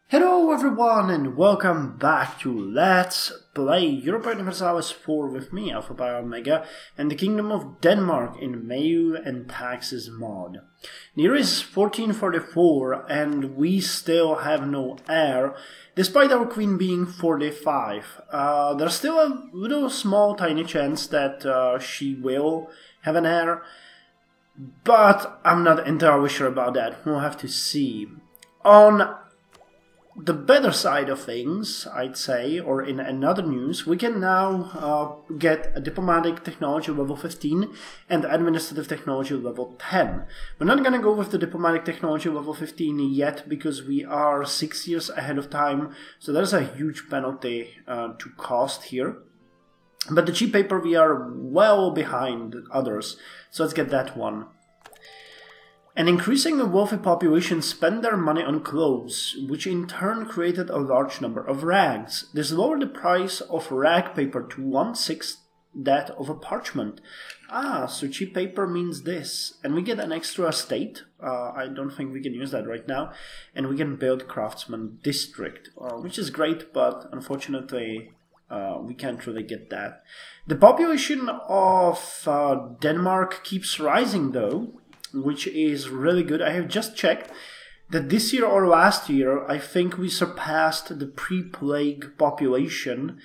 Hello everyone and welcome back to Let's Play Europa Universalis IV with me, Alfapiomega, and the Kingdom of Denmark in Meiou and Taxes mod. The year is 1444 and we still have no heir, despite our queen being 45. There's still a little small tiny chance that she will have an heir, but I'm not entirely sure about that. We'll have to see. On the better side of things, I'd say, or in another news, we can now get a diplomatic technology level 15 and administrative technology level 10. We're not going to go with the diplomatic technology level 15 yet because we are 6 years ahead of time, so there's a huge penalty to cost here. But the cheap paper, we are well behind others, so let's get that one. An increasing wealthy population spent their money on clothes, which in turn created a large number of rags. This lowered the price of rag paper to 1/6 that of a parchment. So cheap paper means this. And we get an extra estate. I don't think we can use that right now. And we can build craftsman district, which is great, but unfortunately we can't really get that. The population of Denmark keeps rising though, which is really good. I have just checked that this year or last year, I think we surpassed the pre-plague population,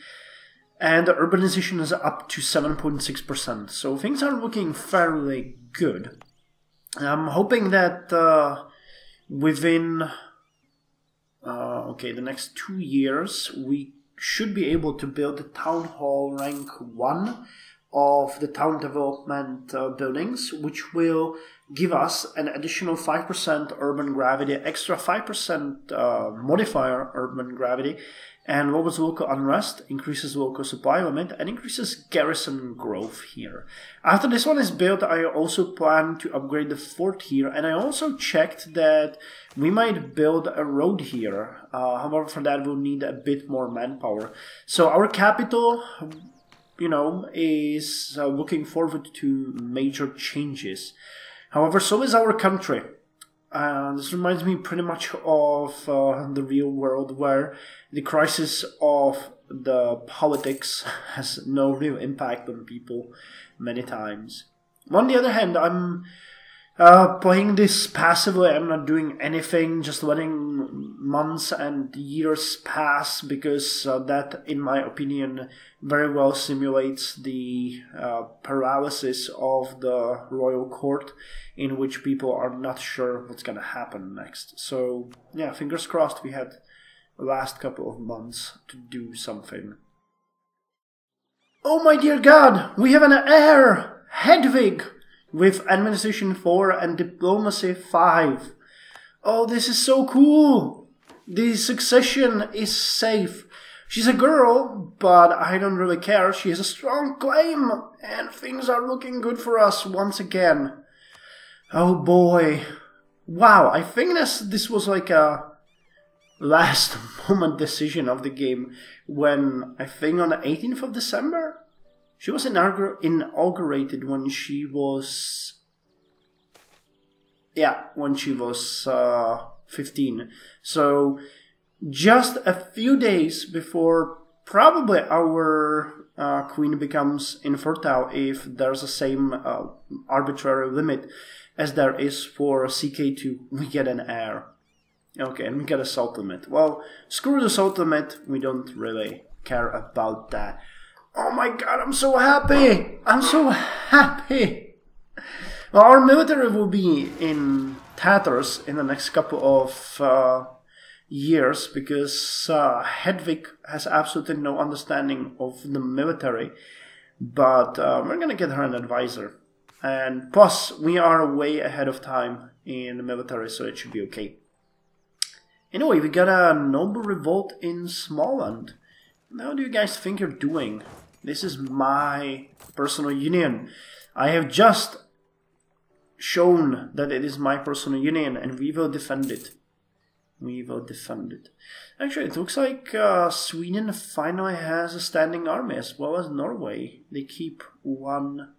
and the urbanization is up to 7.6%. So things are looking fairly good. I'm hoping that within the next 2 years, we should be able to build the town hall rank 1 of the town development buildings, which will give us an additional 5% urban gravity, extra 5% modifier urban gravity, and lowers local unrest, increases local supply limit, and increases garrison growth here. After this one is built, I also plan to upgrade the fort here, and I also checked that we might build a road here. However, for that we'll need a bit more manpower. So our capital, is looking forward to major changes. However, so is our country. This reminds me pretty much of the real world, where the crisis of the politics has no real impact on people many times. On the other hand, I'm playing this passively. I'm not doing anything, just letting months and years pass, because that, in my opinion, very well simulates the paralysis of the royal court, in which people are not sure what's going to happen next. So, yeah, fingers crossed we had the last couple of months to do something. Oh my dear God, we have an heir! Hedwig! With administration 4 and diplomacy 5. Oh, this is so cool! The succession is safe. She's a girl, but I don't really care. She has a strong claim, and things are looking good for us once again. Oh boy. Wow, I think this was like a last moment decision of the game, when I think on the 18th of December? She was inaugurated when she was, when she was 15. So just a few days before probably our queen becomes infertile, if there's the same arbitrary limit as there is for CK2, we get an heir. Okay, and we get a salt limit. Well, screw the salt limit, we don't really care about that. Oh my God, I'm so happy! I'm so happy! Well, our military will be in tatters in the next couple of years, because Hedwig has absolutely no understanding of the military, but we're gonna get her an advisor. And plus, we are way ahead of time in the military, so it should be okay. Anyway, we got a noble revolt in Smallland. How do you guys think you're doing? This is my personal union. I have just shown that it is my personal union, and we will defend it. We will defend it. Actually, it looks like Sweden finally has a standing army, as well as Norway. They keep one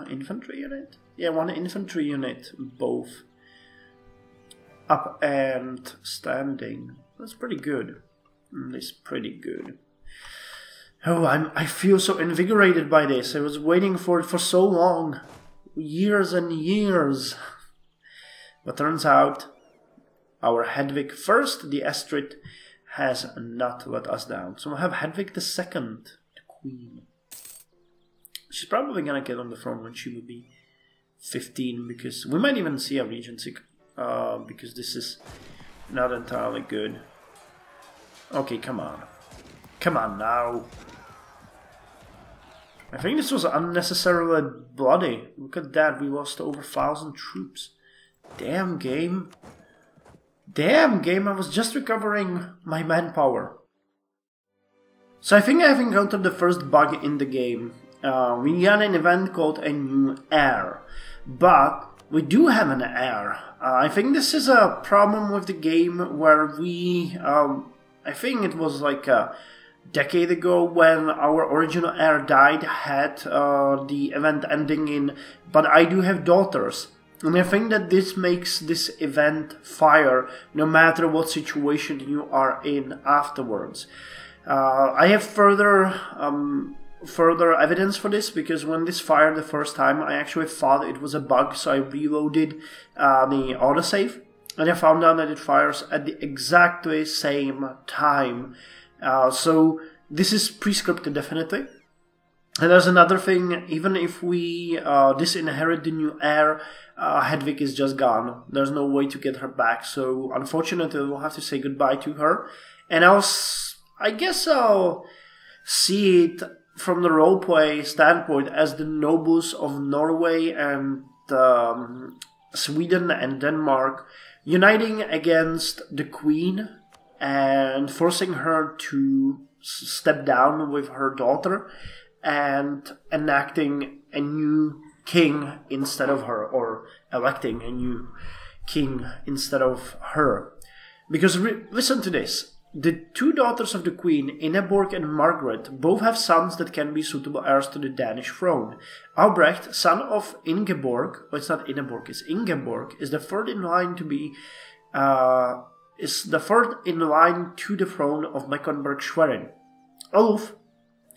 infantry unit? Yeah, one infantry unit, both. up and standing. That's pretty good. It's pretty good. Oh, I feel so invigorated by this. I was waiting for it for so long. Years and years. But turns out, our Hedwig first, the Astrid, has not let us down. So we'll have Hedwig the second, the queen. She's probably gonna get on the throne when she will be 15, because we might even see a regency, because this is not entirely good. Okay, come on. Come on now. I think this was unnecessarily bloody. Look at that, we lost over 1,000 troops. Damn game. Damn game, I was just recovering my manpower. So I think I have encountered the first bug in the game. We got an event called a new heir. But we do have an heir. I think this is a problem with the game where we... I think it was like a decade ago when our original heir died, had the event ending in, but I do have daughters. And I think that this makes this event fire no matter what situation you are in afterwards. I have further evidence for this, because when this fired the first time I actually thought it was a bug, so I reloaded the autosave. And I found out that it fires at the exactly same time. So this is pre-scripted definitely. And there's another thing, even if we disinherit the new heir, Hedwig is just gone. There's no way to get her back, so unfortunately we'll have to say goodbye to her. And I guess I'll see it from the roleplay standpoint as the nobles of Norway and Sweden and Denmark uniting against the queen and forcing her to step down with her daughter and enacting a new king instead of her, or electing a new king instead of her. Because listen to this, the two daughters of the queen, Ingeborg and Margaret, both have sons that can be suitable heirs to the Danish throne. Albrecht, son of Ingeborg, well, it's not Ingeborg, it's Ingeborg, is the third in line to be to the throne of Mecklenburg-Schwerin. Ulf,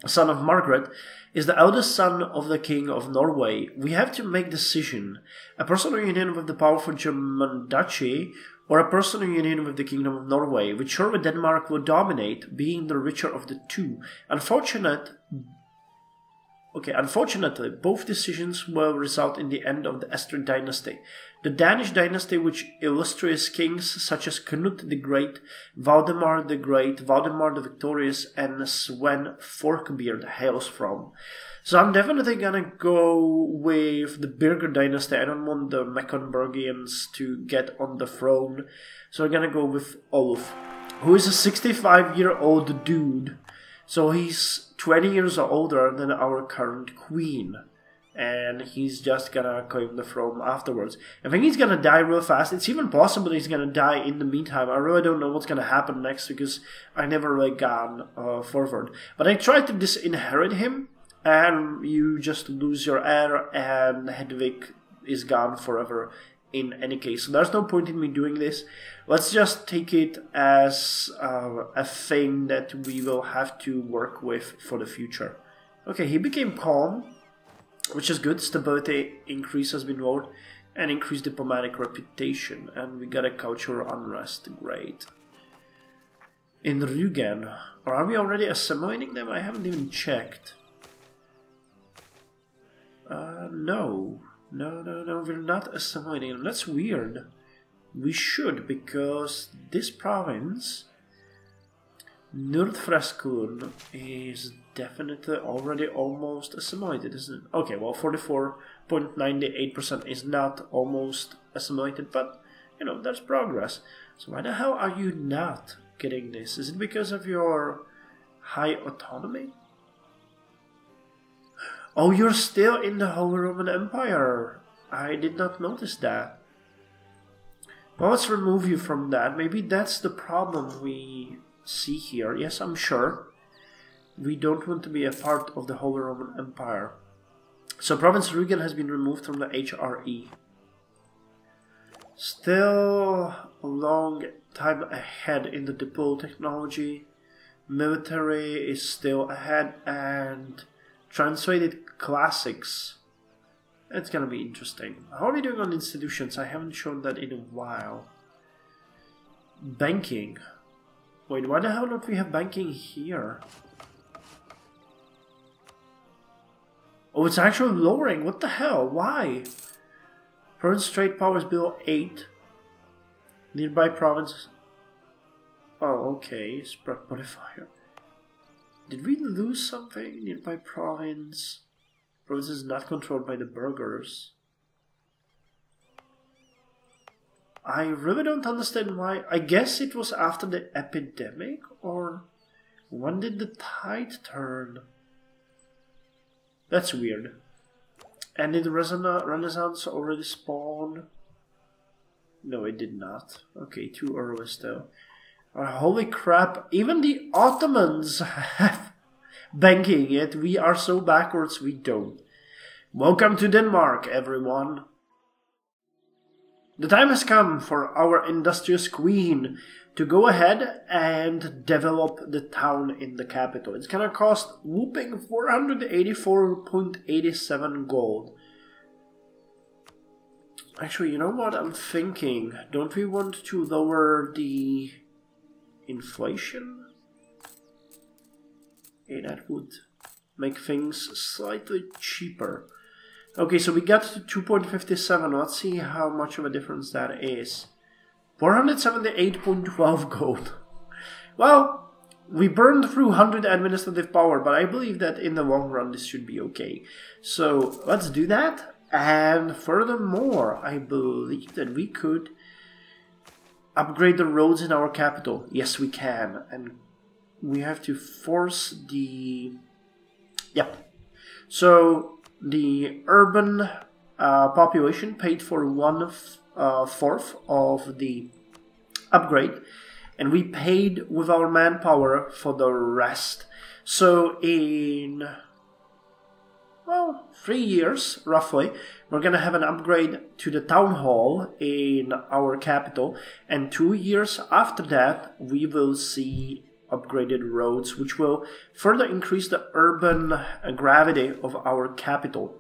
son of Margaret, is the eldest son of the King of Norway. We have to make a decision. A personal union with the powerful German duchy, or a personal union with the Kingdom of Norway, which surely Denmark will dominate, being the richer of the two. Unfortunately, both decisions will result in the end of the Astrid dynasty. The Danish dynasty, which illustrious kings such as Knut the Great, Valdemar the Great, Valdemar the Victorious, and Sven Forkbeard hails from. So I'm definitely gonna go with the Birger dynasty. I don't want the Mecklenburgians to get on the throne. So I'm gonna go with Olaf, who is a 65-year-old dude. So he's 20 years older than our current queen. And he's just gonna claim the throne afterwards. I think he's gonna die real fast. It's even possible he's gonna die in the meantime. I really don't know what's gonna happen next, because I never really gone forward. But I tried to disinherit him, and you just lose your heir, and Hedwig is gone forever in any case. So there's no point in me doing this. Let's just take it as a thing that we will have to work with for the future. Okay, he became calm, which is good. Stability increase has been lowered, and increased diplomatic reputation. And we got a cultural unrest. Great. In Rügen, or are we already assimilating them? I haven't even checked. No, we're not assimilating them. That's weird. We should, because this province, Nordfraskun, is definitely already almost assimilated, isn't it? Okay, well, 44.98% is not almost assimilated, but, you know, there's progress. So why the hell are you not getting this? Is it because of your high autonomy? Oh, you're still in the Holy Roman Empire. I did not notice that. Well, let's remove you from that. Maybe that's the problem we see here. Yes, I'm sure. We don't want to be a part of the Holy Roman Empire. So Province Rügen has been removed from the HRE. Still a long time ahead in the diplo technology. Military is still ahead, and translated classics. It's gonna be interesting. How are we doing on institutions? I haven't shown that in a while. Banking. Wait, why the hell don't we have banking here? Oh, it's actually lowering. What the hell? Why? Province trade power is below 8. Nearby provinces. Oh, okay. Spread modifier. Did we lose something? Nearby province. Province is not controlled by the burghers. I really don't understand why. I guess it was after the epidemic, or when did the tide turn? That's weird. And did Renaissance already spawn? No, it did not. Okay, too early still. Holy crap, even the Ottomans have banking, yet we are so backwards we don't. Welcome to Denmark, everyone. The time has come for our industrious queen to go ahead and develop the town in the capital. It's gonna cost whooping 484.87 gold. Actually, you know what I'm thinking? Don't we want to lower the inflation? Okay, that would make things slightly cheaper. Okay, so we got to 2.57. Let's see how much of a difference that is. 478.12 gold. Well, we burned through 100 administrative power, but I believe that in the long run this should be okay. So let's do that. And furthermore, I believe that we could upgrade the roads in our capital. Yes, we can. And we have to force the... Yep. So the urban population paid for 1/4 of the upgrade, and we paid with our manpower for the rest. So in, well, 3 years roughly, we're gonna have an upgrade to the town hall in our capital, and 2 years after that we will see upgraded roads, which will further increase the urban gravity of our capital.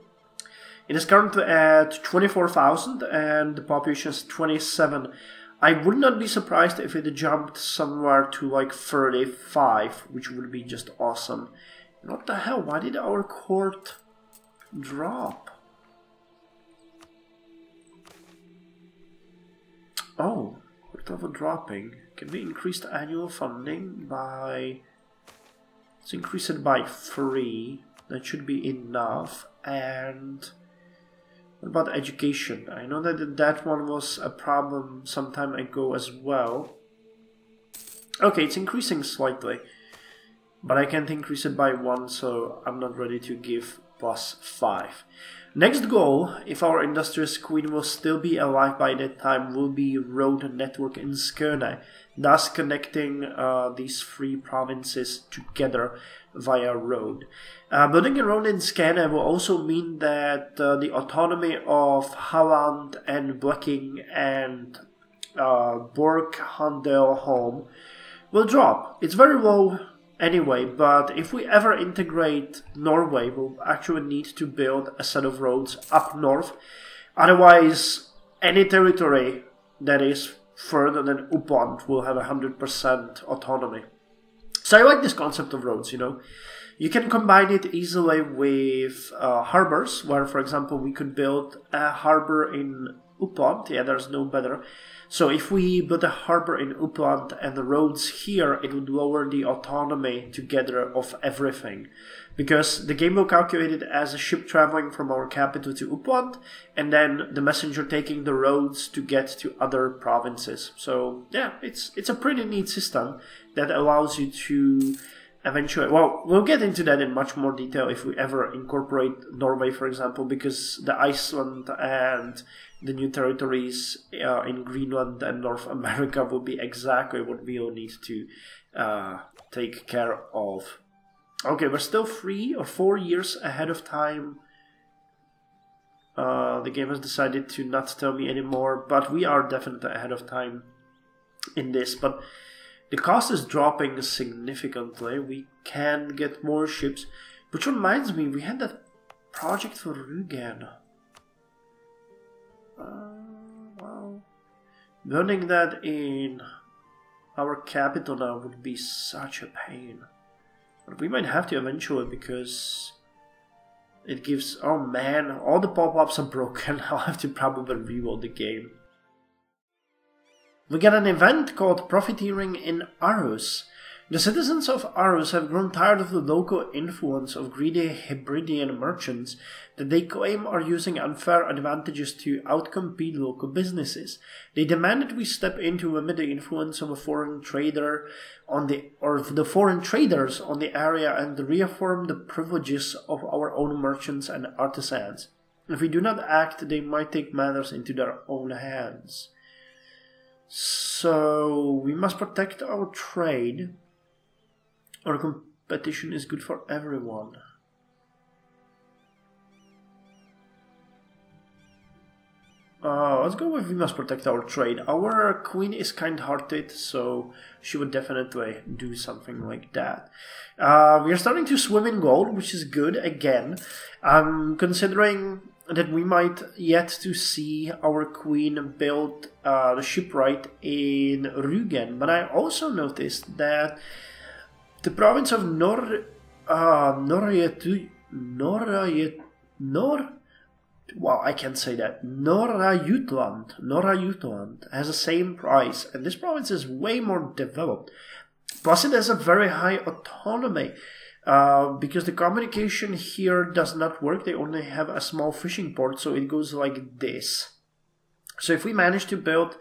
It is currently at 24,000 and the population is 27. I would not be surprised if it jumped somewhere to like 35, which would be just awesome. What the hell? Why did our court drop? Oh, court level dropping. Can we increase the annual funding by... Let's increase it by 3. That should be enough. And what about education? I know that that one was a problem some time ago as well. Okay, it's increasing slightly. But I can't increase it by 1, so I'm not ready to give +5. Next goal, if our industrious queen will still be alive by that time, will be road network in Skåne, thus connecting these 3 provinces together via road. Building a road in Skåne will also mean that the autonomy of Halland and Bleking and Borghandel will drop. It's very low anyway, but if we ever integrate Norway, we'll actually need to build a set of roads up north. Otherwise, any territory that is further than Uppland will have 100% autonomy. So I like this concept of roads, you know. You can combine it easily with harbors, where, for example, we could build a harbor in Uppland. Yeah, there's no better. So if we build a harbor in Uppland and the roads here, it would lower the autonomy together of everything. Because the game will calculate it as a ship traveling from our capital to Uppland, and then the messenger taking the roads to get to other provinces. So yeah, it's a pretty neat system that allows you to eventually... Well, we'll get into that in much more detail if we ever incorporate Norway, for example, because the Iceland and the new territories in Greenland and North America will be exactly what we'll need to take care of. Okay, we're still 3 or 4 years ahead of time. The game has decided to not tell me anymore, but we are definitely ahead of time in this. But the cost is dropping significantly. We can get more ships, which reminds me, we had that project for Rugen. Wow. Building that in our capital now would be such a pain. But we might have to eventually, because it gives... Oh man, all the pop-ups are broken. I'll have to probably reload the game. We got an event called Profiteering in Arus. The citizens of Arus have grown tired of the local influence of greedy Hebridean merchants that they claim are using unfair advantages to outcompete local businesses. They demand that we step in to limit the influence of a foreign trader the foreign traders on the area and reaffirm the privileges of our own merchants and artisans. If we do not act, they might take matters into their own hands. So we must protect our trade. Our competition is good for everyone. Let's go with we must protect our trade. Our queen is kind-hearted, so she would definitely do something like that. We are starting to swim in gold, which is good again. I'm considering that we might yet to see our queen build the shipwright in Rugen, but I also noticed that the province of Norrajutland has the same price, and this province is way more developed. Plus it has a very high autonomy, because the communication here does not work. They only have a small fishing port, so it goes like this. So if we manage to build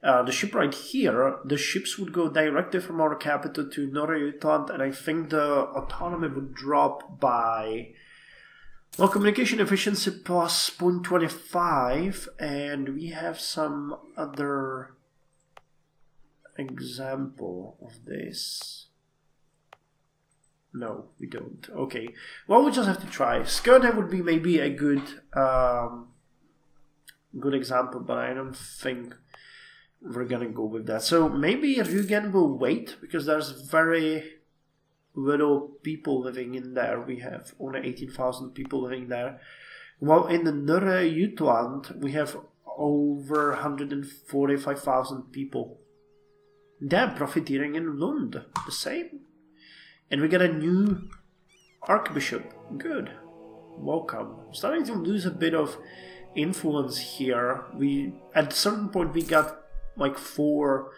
the shipwright here, the ships would go directly from our capital to Norrajutland, and I think the autonomy would drop by, well, communication efficiency plus 0.25, and we have some other example of this. No, we don't. Okay, well, we just have to try. Skirne would be maybe a good example, but I don't think we're gonna go with that. So maybe Rugen will wait, because there's very little people living in there. We have only 18,000 people living there. While in the Norrajutland we have over 145,000 people. Damn, profiteering in Lund, the same. And we got a new archbishop. Good. Welcome. I'm starting to lose a bit of influence here. At a certain point we got like 4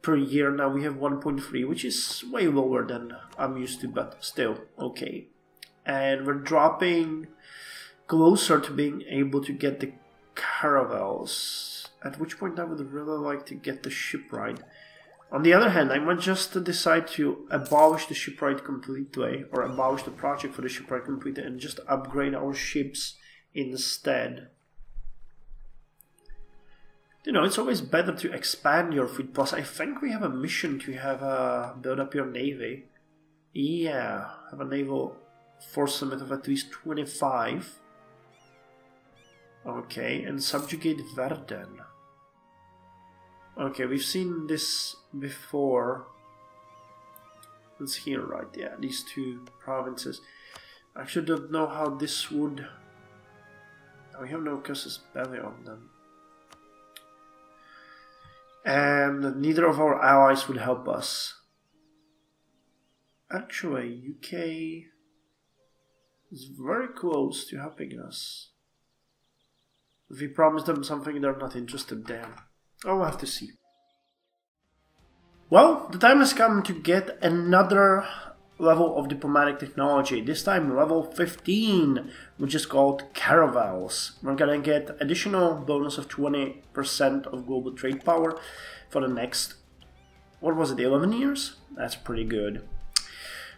per year. Now we have 1.3, which is way lower than I'm used to, but still okay. And we're dropping closer to being able to get the caravels, at which point I would really like to get the shipwright. On the other hand, I might just decide to abolish the shipwright completely, or abolish the project for the shipwright completely, and just upgrade our ships instead. You know, it's always better to expand your fleet. Plus, I think we have a mission to have build up your navy. Yeah, have a naval force limit of at least 25. Okay, and subjugate Verden. Okay, we've seen this before. It's here, right? Yeah, these 2 provinces. I actually don't know how this would... We have no casus belli on them. And neither of our allies would help us. Actually, UK is very close to helping us. If we promise them something they're not interested in, I'll have to see. Well, the time has come to get another level of diplomatic technology, this time level 15, which is called caravels. We're gonna get additional bonus of 20% of global trade power for the next, what was it, 11 years? That's pretty good.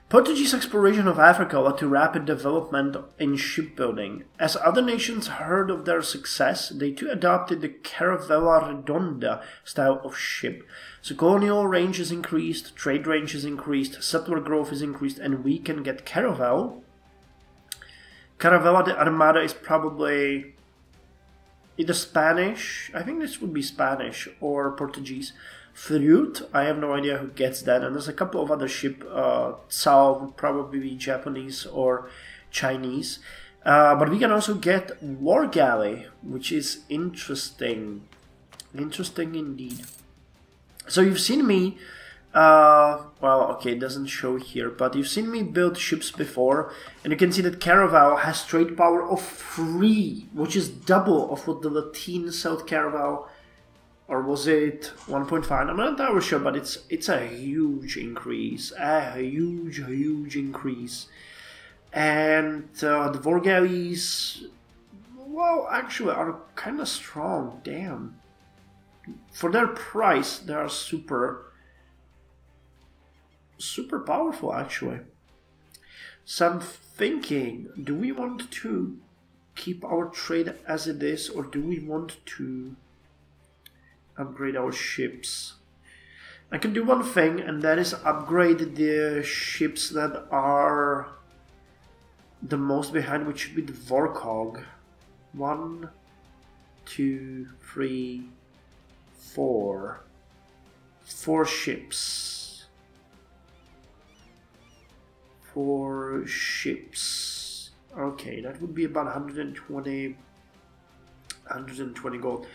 Portuguese exploration of Africa led to rapid development in shipbuilding. As other nations heard of their success, they too adopted the caravela redonda style of ship. So colonial range is increased, trade range is increased, settler growth is increased, and we can get caravel. Caravela de Armada is probably either Spanish, I think this would be Spanish, or Portuguese. Fruit, I have no idea who gets that, and there's a couple of other ship. Tsao would probably be Japanese or Chinese. But we can also get War Galley, which is interesting. Interesting indeed. So you've seen me, well, okay, it doesn't show here, but you've seen me build ships before, and you can see that Caraval has trade power of 3, which is double of what the Latin South Caraval, or was it 1.5? I'm not entirely sure, but it's a huge increase, a huge increase. And the War Galleys, well, actually are kind of strong, damn. For their price, they are super powerful, actually. So I'm thinking, do we want to keep our trade as it is, or do we want to upgrade our ships? I can do one thing, and that is upgrade the ships that are the most behind, which should be the Vorkog. 1, 2, 3, 4. 4 ships. 4 ships. Okay, that would be about 120 gold.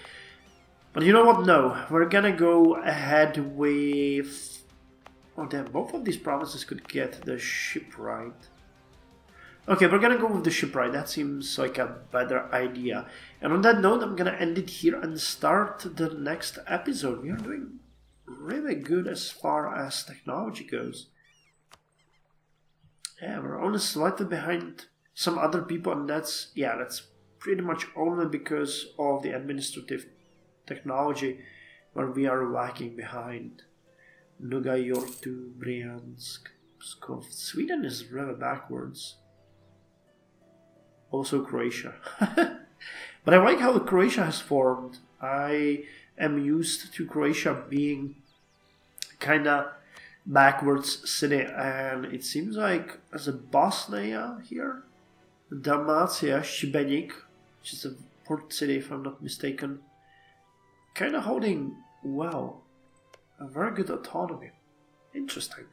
But you know what? No, we're gonna go ahead with... Oh damn, both of these provinces could get the shipwright. Okay, we're gonna go with the shipwright. That seems like a better idea. And on that note, I'm gonna end it here and start the next episode. We are doing really good as far as technology goes. Yeah, we're only slightly behind some other people, and that's pretty much only because of the administrative technology where we are lagging behind. Nogajortu, Briansk, Pskov. Sweden is really backwards. Also Croatia. But I like how Croatia has formed. I am used to Croatia being kinda backwards city, and it seems like as a Bosnia here, Dalmatia, Šibenik, which is a port city if I'm not mistaken, kinda holding well, a very good autonomy. Interesting.